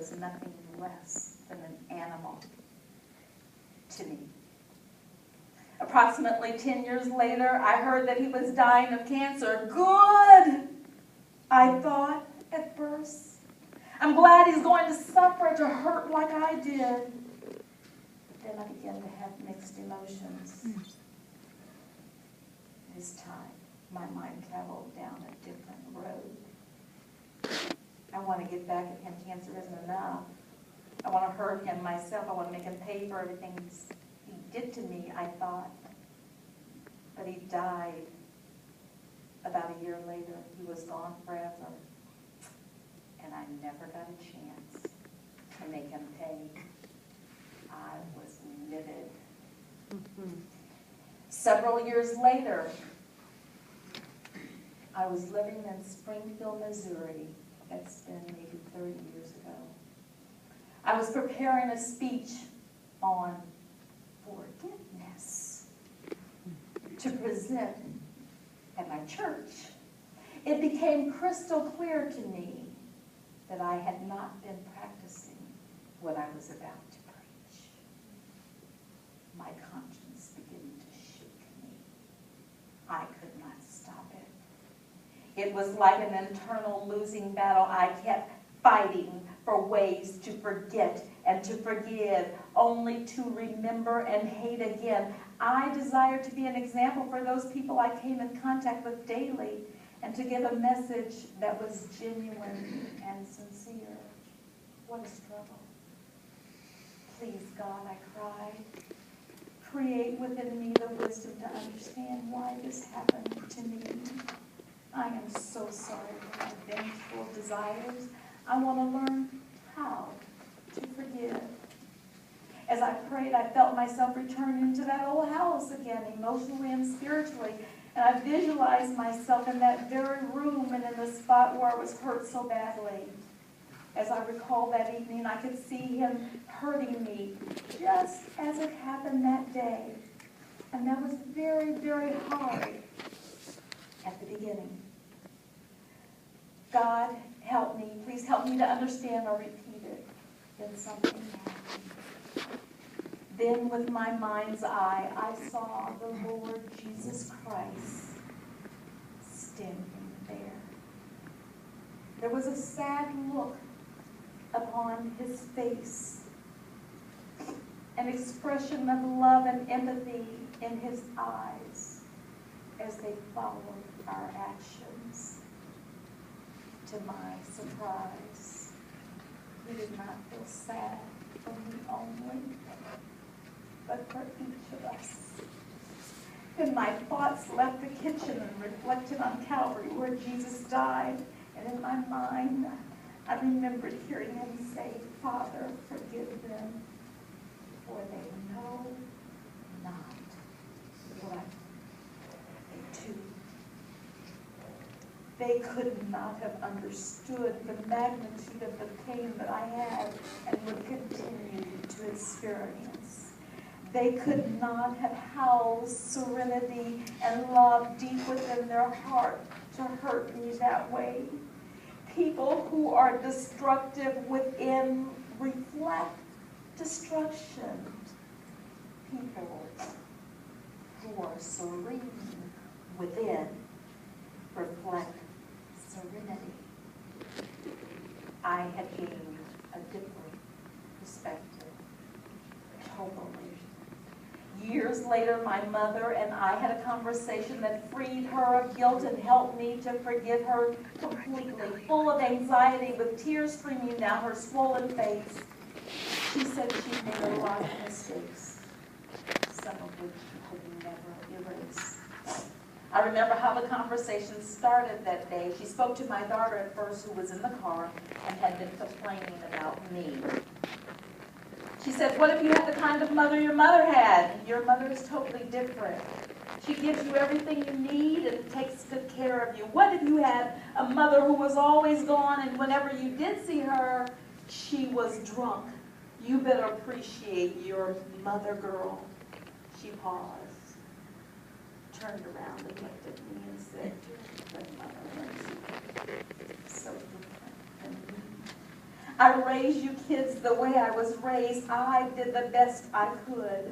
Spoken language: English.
was nothing less than an animal to me. Approximately 10 years later, I heard that he was dying of cancer. Good, I thought at first. I'm glad he's going to suffer to hurt like I did. But then I began to have mixed emotions. This time, my mind traveled down a different road. I want to get back at him. Cancer isn't enough. I want to hurt him myself. I want to make him pay for everything he did to me, I thought. But he died about a year later. He was gone forever. And I never got a chance to make him pay. I was livid. Several years later, I was living in Springfield, Missouri. That's been maybe 30 years ago. I was preparing a speech on forgiveness to present at my church. It became crystal clear to me that I had not been practicing what I was about to preach. My conscience began to shake me. I could not stop it. It was like an internal losing battle. I kept fighting for ways to forget and to forgive, only to remember and hate again. I desired to be an example for those people I came in contact with daily, and to give a message that was genuine and sincere. What a struggle. Please, God, I cried, create within me the wisdom to understand why this happened to me. I am so sorry for my vengeful desires. I want to learn how to forgive. As I prayed, I felt myself return into that old house again, emotionally and spiritually. And I visualized myself in that very room and in the spot where I was hurt so badly. As I recall that evening, I could see him hurting me just as it happened that day. And that was very, very hard at the beginning. God, help me. Please help me to understand or repeat it. Then something happened. Then with my mind's eye, I saw the Lord Jesus Christ standing there. There was a sad look upon his face, an expression of love and empathy in his eyes as they followed our actions. To my surprise, he did not feel sad for me only, but for each of us. Then my thoughts left the kitchen and reflected on Calvary, where Jesus died. And in my mind, I remembered hearing him say, Father, forgive them, for they know not what they do. They could not have understood the magnitude of the pain that I had and would continue to experience. They could not have housed serenity and love deep within their heart to hurt me that way. People who are destructive within reflect destruction. People who are serene within reflect serenity. I had gained a different perspective, totally. Years later, my mother and I had a conversation that freed her of guilt and helped me to forgive her completely, full of anxiety, with tears streaming down her swollen face. She said she made a lot of mistakes, some of which she could never erase. I remember how the conversation started that day. She spoke to my daughter at first, who was in the car and had been complaining about me. She said, what if you had the kind of mother your mother had? Your mother is totally different. She gives you everything you need and takes good care of you. What if you had a mother who was always gone, and whenever you did see her, she was drunk? You better appreciate your mother, girl. She paused, turned around and looked at me and said, but Mother Mercy, so different than me. I raised you kids the way I was raised. I did the best I could.